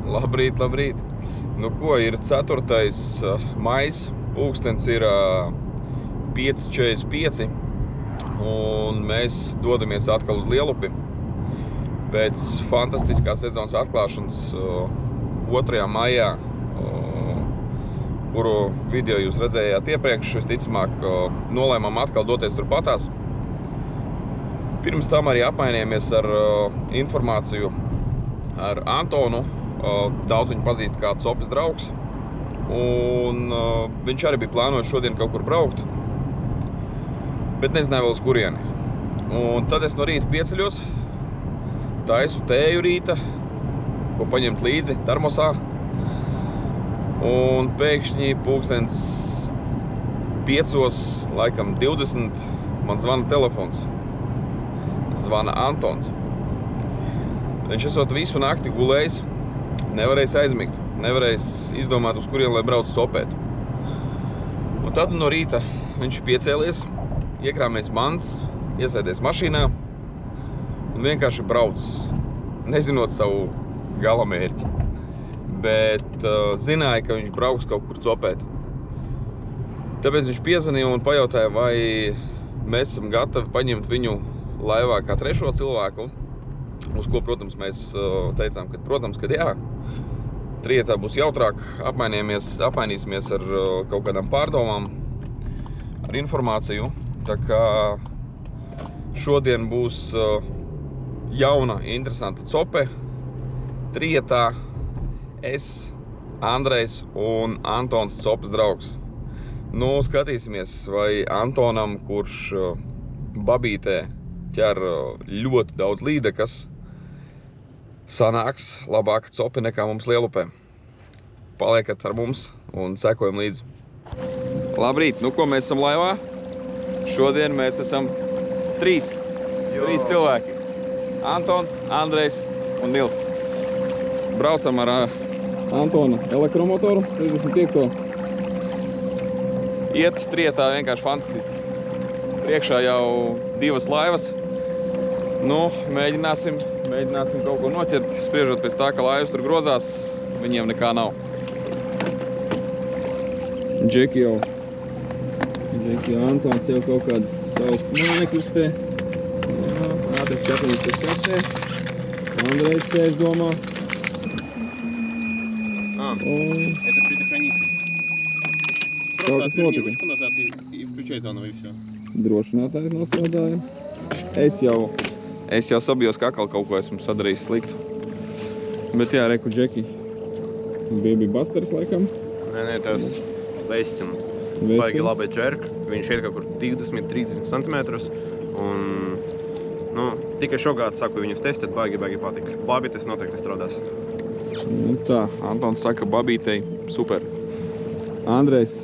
Labrīt, labrīt. Nu ko, ir 4. maijs, pulkstens ir 5:45 un mēs dodamies atkal uz Lielupi. Pēc fantastiskās sezonas atklāšanas 2. maijā, kuru video jūs redzējāt iepriekš, visticamāk nolēmām atkal doties turpatās. Pirms tam arī apmainījāmies ar informāciju ar Antonu. Daudz viņu pazīst kā Copes draugs, un viņš arī bija plānojis šodien kaut kur braukt, bet nezināja vēl uz kurieni. Un tad es no rīta pieceļos, taisu tēju rīta, ko paņemt līdzi termosā, un pēkšņi pulkstens 5:20 man zvana telefons. Zvana Antons. Viņš esot visu nakti gulējis, nevarējis aizmigt, nevarējis izdomāt, uz kurien, lai brauc sopēt. Un tad no rīta viņš piecēlies, iekrāmēs mantas, iesēdies mašīnā un vienkārši brauc, nezinot savu galamērķi. Bet zināja, ka viņš brauks kaut kur sopēt. Tāpēc viņš piezvanīja un pajautāja, vai mēs esam gatavi paņemt viņu laivā kā 3. cilvēku. Uz ko, protams, mēs teicām, ka, protams, kad jā. Trietā būs jautrāk, apmainīsimies ar kaut kādām pārdomām, ar informāciju. Tā kā šodien būs jauna, interesanta cope. Trietā es, Andrejs un Antons Copes draugs. Nu, skatīsimies, vai Antonam, kurš babītē ķer ļoti daudz līdekas, sanāks labāka cope nekā mums Lielupē. Paliekat ar mums un sekojam līdzi. Labrīt, nu ko, mēs esam laivā? Šodien mēs esam 3 cilvēki. Antons, Andrejs un Nils. Braucam ar Antona elektromotoru 65. Iet Trietā vienkārši fantastiski. Priekšā jau 2 laivas. Nu, mēģināsim kaut ko noķert, spriežot pēc tā, ka laivas tur grozās, viņiem nekā nav. Džeki Antons jau kaut kādas savas mānekļus te. Ātri skatāmies pēc kastē. Andrejs sēž domā. Это предохранитель. Kaut kas notika. Ручку назад и включай заново, и все. Drošinātājs nostrādāja. Es jau sabijos, ka atkal kaut ko esmu sadarījis sliktu. Bet jā, reku Džeki. Baby Busters laikam. Nē, tas Vestin. Baigi labi džerk. Viņš iet kaut kur 20-30 centimetrus. Un, nu, tikai šogad saku viņus testēt, baigi patika. Babītes noteikti strādās. Nu tā, Antons saka babītei super. Andrejs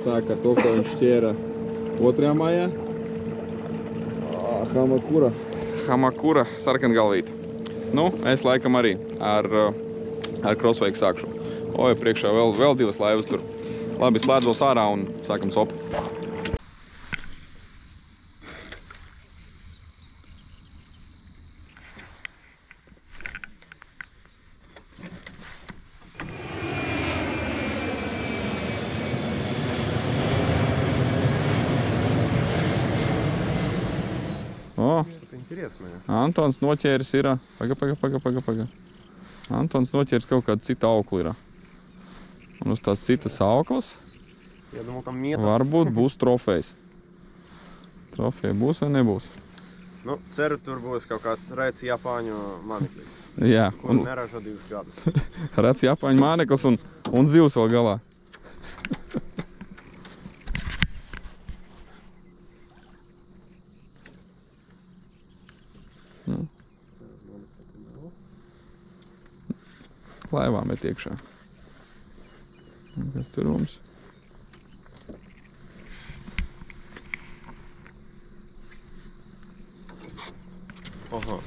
saka to, ko viņš ķēra 2. maijā. Hamakura sarkangalvīte. Nu, es laikam arī ar crosswake sākšu. Oi, priekšā vēl 2 laivas tur. Labi, slēdzos ārā un sākam sopu. Antons noķēris ir... Paga. Antons noķēris kaut kādu citu auklu ir. Un uz tās citas auklas varbūt būs trofejs. Trofeja būs vai nebūs? Nu, ceru, tur būs kaut kāds rēts Japāņu māneklis. Jā. Kur neražo 2 gadus. Rēts Japāņu māneklis un zivs vēl galā. Laivā met iekšā. Kas tur mums? Aha.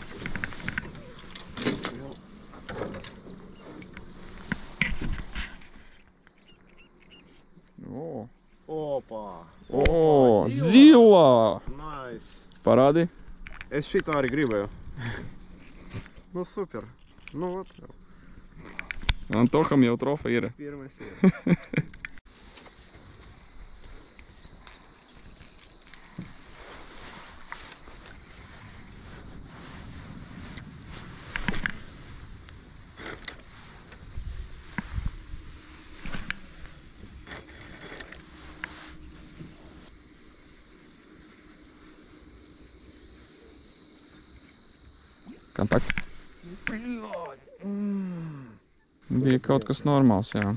Opa! Zila! Nice! Parādi. Es šito arī gribēju. Nu super. Nu, Antoham jau trofa ir. Pirmais ir. Kontakts. Bija kaut kas normāls, jā.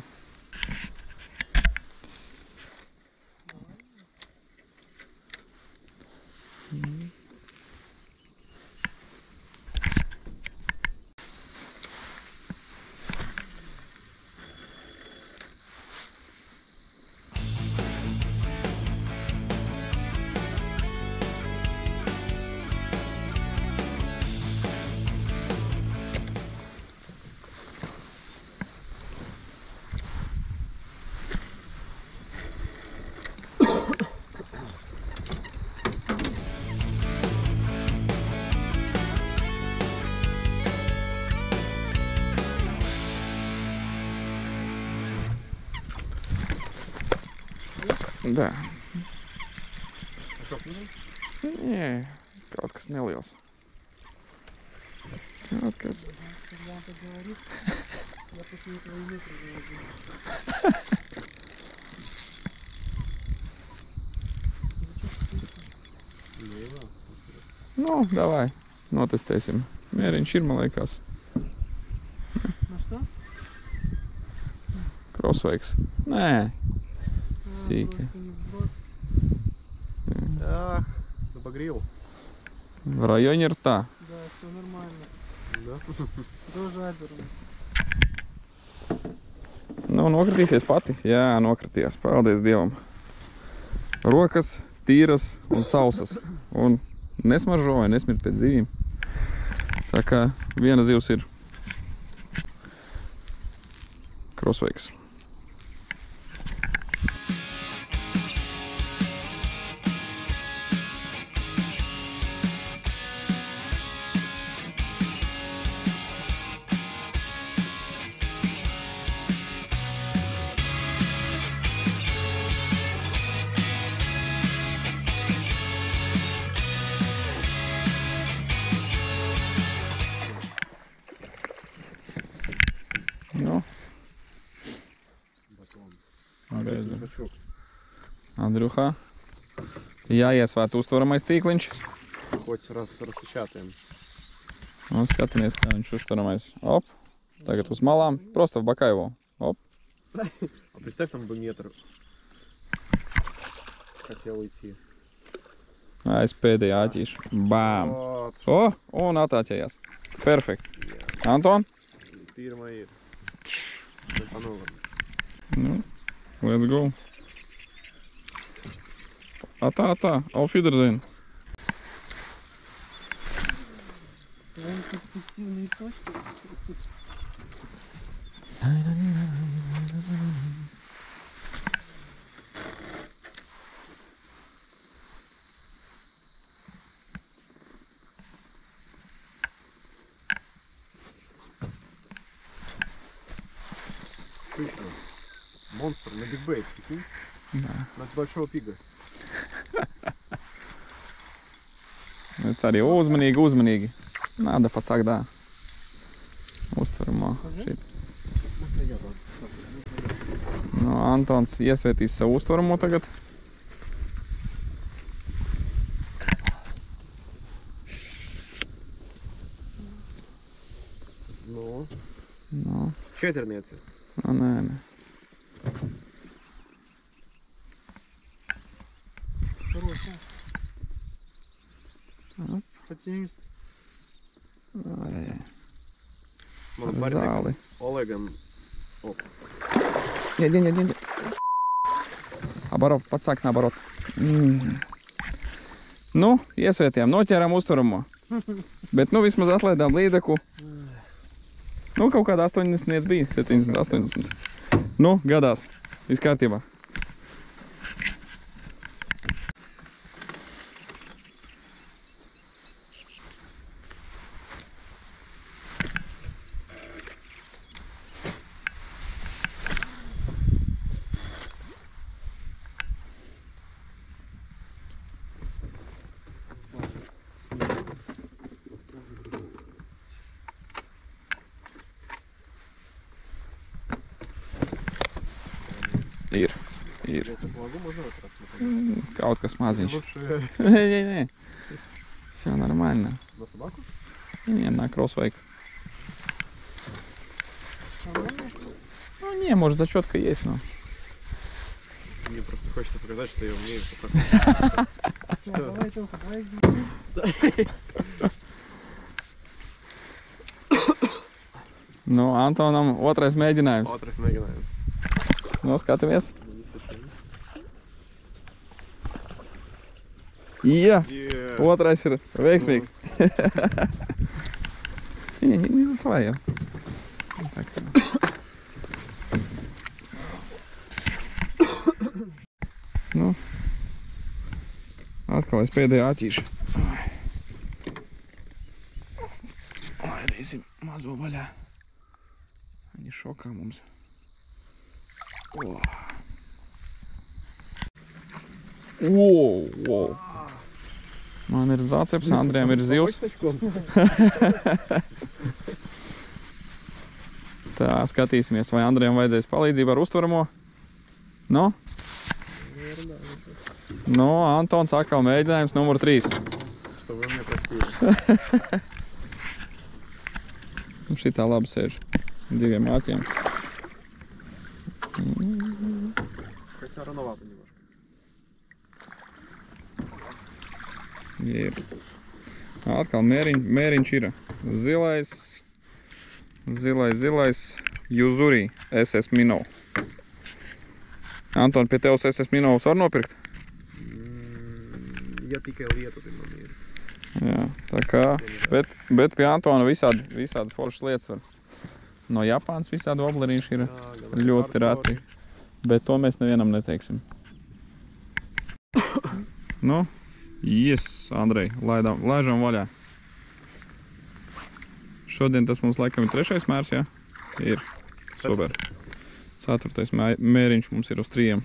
Да. Nē, kaut kas neliels. Kaut kas. Nu, davai, notestēsim. Mēriņš ir, man liekas. Crosswakes. Nē. Сики. Ах, забагрил. В районе рта. Да, все нормально. Да? Тоже оберну. Nu, nokritīsies pati? Jā, nokritījās. Paldies Dievam. Rokas tīras un sausas. Un nesmaržoja, nesmirt pēc zivīm. Tā kā viena zivs ir Crosswakes. Nu. Андрюха. Jāiesvēt uztveramais tīkliņš. Хоть распечатаем. Un skatāmies, kā viņš uztveramais. Op. Tagad uz malām. Просто в бока его. Оп. А представь, там бы метр. Хотел уйти. Es pēdējā āķīšu. Bām. Вот. O, un atāķējās. Perfekt. Anton? Pirmā ir. Nu, let's go. Atā. Auf Wiedersehen. Прям перспективные точки. Монстр на бигбейт, прикинь? Да. На большого пига. Bet arī uzmanīgi. Nāda pats sāk dā. Uztveramā. Šeit. Nu, Antons iesvētīs savu uztveramo tagad. Ну. Nu, Четверница. nē. Хорошая. Оп. Под 70. Ai, Man ar zāli. Olegam. Нет. Оборот, pats sāk nabarot. Nu, iesvētījām, noķērām uztveramo. Bet nu vismaz atlaidām līdeku. Nu, kaut kādā 80 bija, 70, 80. Nu, gadās. Viss kārtībā. Ir. Kaut kas maziņš. Не. Все нормально. На собаку? Не, на кроссвейк. Ну не, может зачетка есть, но... Мне просто хочется показать, что я умею собаку. Давай, Тоха, давай. Nu, Antonam otrais mēģinājums. Otrais mēģinājums. Noskatāmies. Jā, otrais ir veiksmīgs. Не заставай jau. Nu, atkal es pēdējā aķīšu. Laidīsim mazo vaļā. Viņi šokā mums. Wow. Man ir zaceps, Andrejam ir zivs. Tā, skatīsimies, vai Andrejam vajadzēs palīdzību ar uztveramo. No? No, Antons atkal mēģinājums numur 3. Что вы мне простили. Šitā labi sēž. 2 āķiem. Хотя рановато немножко. Ir. Atkal mēriņš ir. Zilais Juzuri SS Minnow. Anton, pie tevs SS Minnows var nopirkt? Ja tikai lietu pie man ir. Jā, tā kā, bet pie Antona visādas foršas lietas var. No Japānas visādi oblerīši ir ļoti rati, bet to mēs nevienam neteiksim. Nu, Andrej, laižam vaļā. Šodien tas mums laikam ir 3. mērs, jā? Ir, super. 4. mēriņš mums ir uz 3.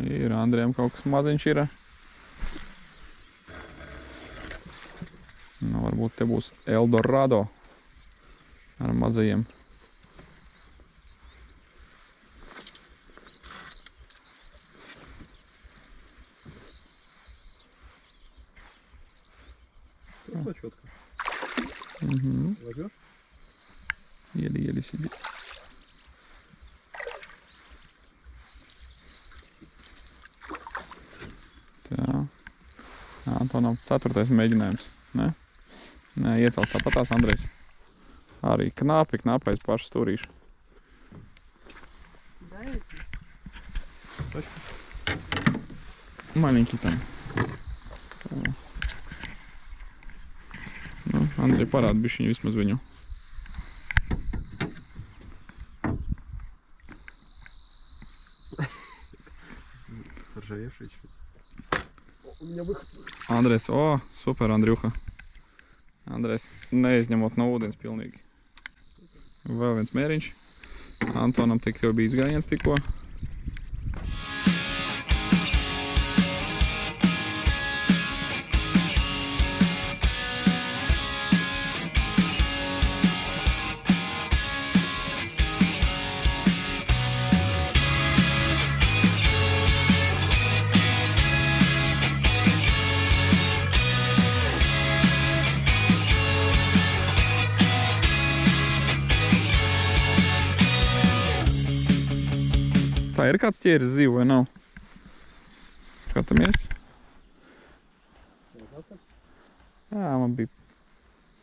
Ir Andrejam kaut kas maziņš ir. Nu, varbūt te būs Eldorado ar mazajiem. Тут четко. Угу. Возьмешь? Еле-еле сидит. Tā. Antonam 4. mēģinājums. Ne? Nē, iecels tāpatās Andrejs. Arī knāpais pašu stūrīšu. Maļiņķi tam. Tā. Nu, Andrej parāda bišķiņu vismaz viņu. Соржавевший чуть. У меня выход. Andrejs, super Andrjuha. Andrejs neizņemot no ūdens pilnīgi. Vēl viens mēriņš. Antonam tik jau bija izgājiens tikko. Tā ir kāds ķēris zivu vai nav? Skatamies. Jā, man bija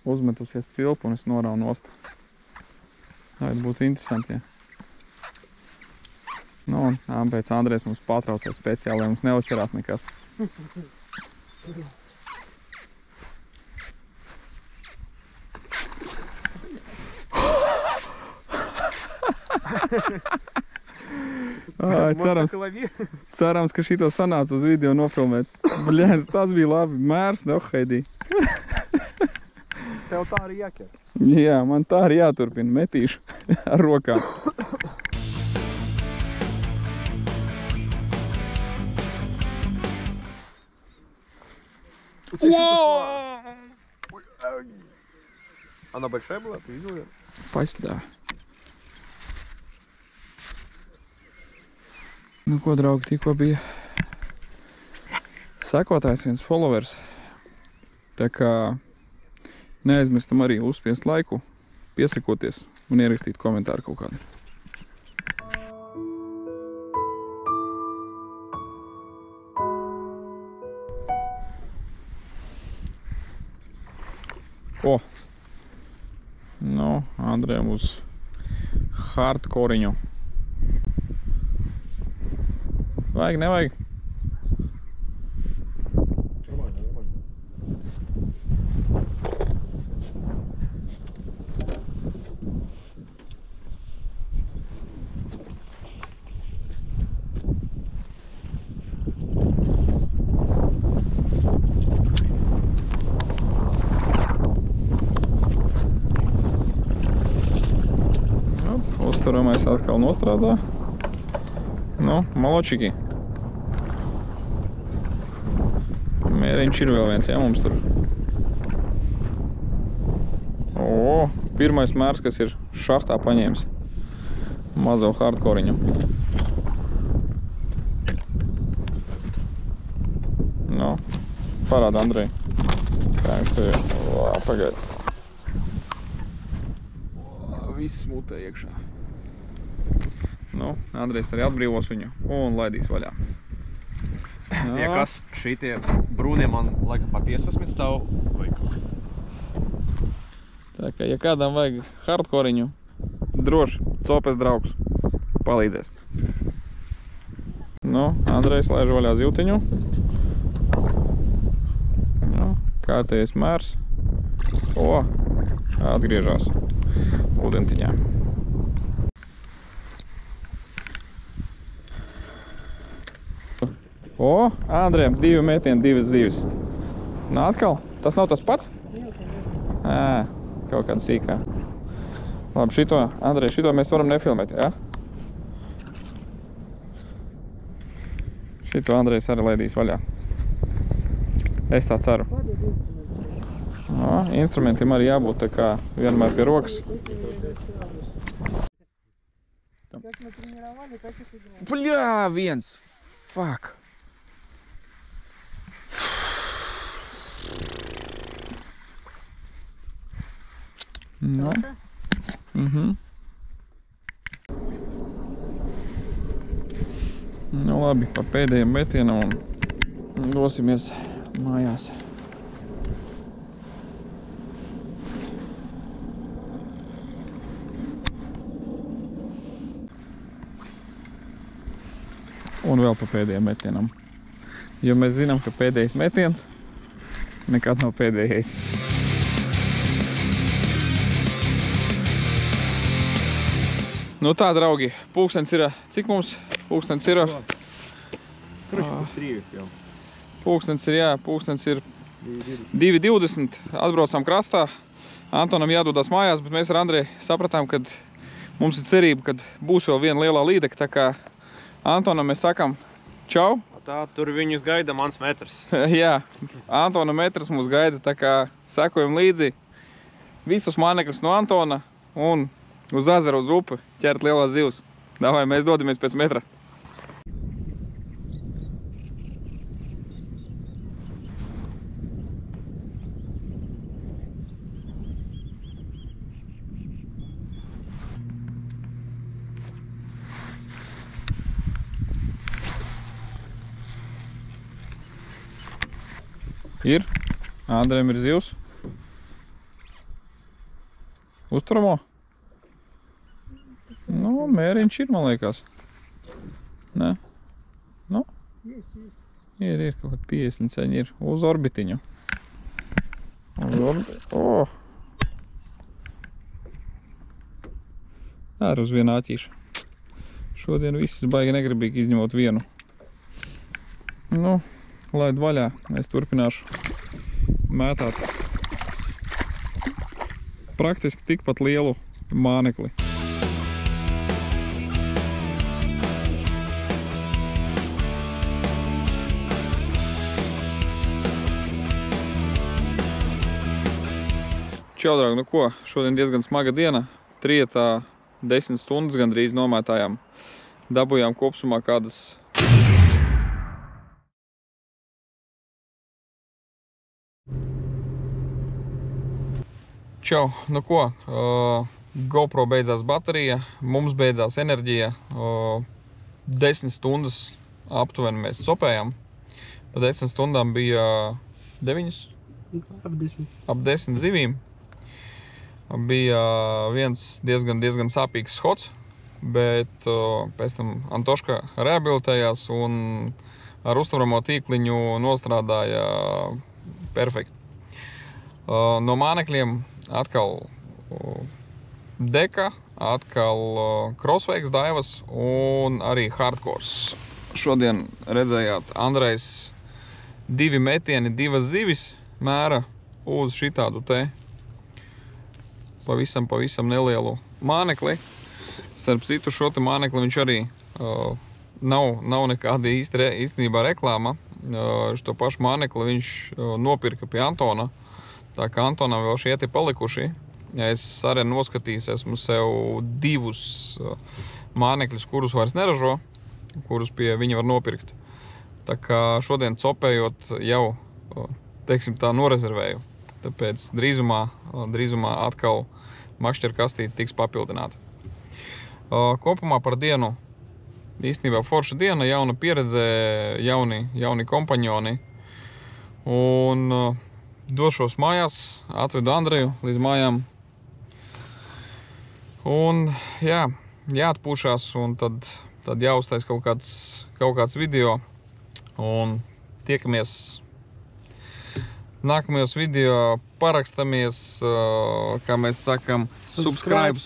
uzmetusies cilpa un es norauju nost. Tā būtu interesanti, jā. Nu, un pēc Andrejs mums patraucēja speciāli, lai mums neuzķerās nekas. Cerams, ka šito sanāca uz video nofilmēt. Bļēns, tas bija labi. Mērs neohaidī. Tev tā arī jāķer. Jā, man tā arī jāturpina. Metīšu ar rokām. Она большая была, ты видел ее? Пасть, да. Nu, ko, draugi, tikko bija sekotājs viens followers. Tā kā neaizmirstam arī uzspiest laiku, piesakoties un ierakstīt komentāru kaut kādu. O! Nu, Andrejam uz hardcoreņu. Vajag, nevajag? Uzturamais atkal nostrādā. Nu, maločiki. Mēriņš ir vēl viens, jā, mums tur. O, pirmais mērs, kas ir šahtā paņēmis. Mazo hardcoreņu. Nu, parāda Andrej. Kā viņš to ir? Pagaid. Viss smutē iekšā. Nu, Andrejs arī atbrīvos viņu un laidīs vaļā. Ja kas šitie brūnie man laikam pa 15 stāv vajag. Tā kā, ja kādam vajag hardcoreņu, droši, copes draugs palīdzēs. Nu, Andrejs laiž vaļā zīltiņu. Nu, kārtējais mērs. O, atgriežās ūdentiņā. O, Andrejam, 2 metieni, 2 zīves. Nā, atkal? Tas nav tas pats? Ā, kaut kāda sīkā. Labi, šito, Andrej, šito mēs varam nefilmēt, jā? Šito Andrejs arī laidīs vaļā. Es tā ceru. O, instrumentiem arī jābūt tā kā vienmēr pie rokas. Bļā, viens! Fuck! Nu. Nu labi, pa pēdējiem metienam un dosimies mājās. Un vēl pa pēdējiem metienam. Jo mēs zinām, ka pēdējais metiens nekad nav pēdējais. Nu tā, draugi, pulkstens ir, cik mums pulkstens ir? Kruši pus 3 jau. Pulkstens ir, jā, pulkstens ir 2:20, atbraucām krastā. Antonam jādodas mājās, bet mēs ar Andreju sapratām, ka mums ir cerība, ka būs vēl viena lielā līdeka, tā kā Antonam mēs sakam čau. Tā, tur viņus gaida mans metrs. Jā, Antona metrs mūs gaida, tā kā sekojam līdzi visus manekļus no Antona un uz ezeru, uz upi ķert lielās zivs. Davai, mēs dodamies pēc metra. Ir? Andrejam ir zivs? Uzturamo? Nu, mēriņš ir, man liekas. Ne? Nu? Ir kaut kād 50 ceņi ir. Uz orbitiņu. O! Ar uz vienu āķīšu. Šodien viss baigi negribīgi izņemot vienu. Nu, laid vaļā. Es turpināšu mētāt praktiski tikpat lielu mānekli. Čau, draugi, nu ko, šodien diezgan smaga diena. Trietā 10 stundas gandrīz nomētājām. Dabujām kopsumā kādas... Čau, nu ko, GoPro beidzās baterija, mums beidzās enerģija. 10 stundas aptuveni mēs copējām. Pa 10 stundām bija 9? Ap 10 zivīm. Bija viens diezgan sāpīgs skots, bet pēc tam Antoška rehabilitējās un ar uztveramo tīkliņu nostrādāja perfekti. No mānekļiem atkal deka, atkal crossweiks daivas un arī hardcores. Šodien redzējāt Andrejs 2 metieni, 2 zivis mēra uz šitādu te pavisam nelielu mānekli. Starp citu, šo te mānekli viņš arī nav nekāda īstenībā reklāma. Šo pašu mānekli viņš nopirka pie Antona. Tā kā Antonam vēl šie te palikuši. Es arī noskatījis, esmu sev 2 mānekļus, kurus vairs neražo, kurus pie viņa var nopirkt. Tā kā šodien copējot jau, teiksim tā, norezervēju. Tāpēc drīzumā atkal makšķera kastīte tiks papildināta. Kopumā par dienu īstenībā forša diena, jauna pieredze, jauni kompanjoni. Un došos mājās, atvedu Andreju līdz mājām. Un jā, jāatpūšās un tad jāuztais kaut kāds video. Un tiekamies nākamajos video, parakstamies, kā mēs sakam, subscribe.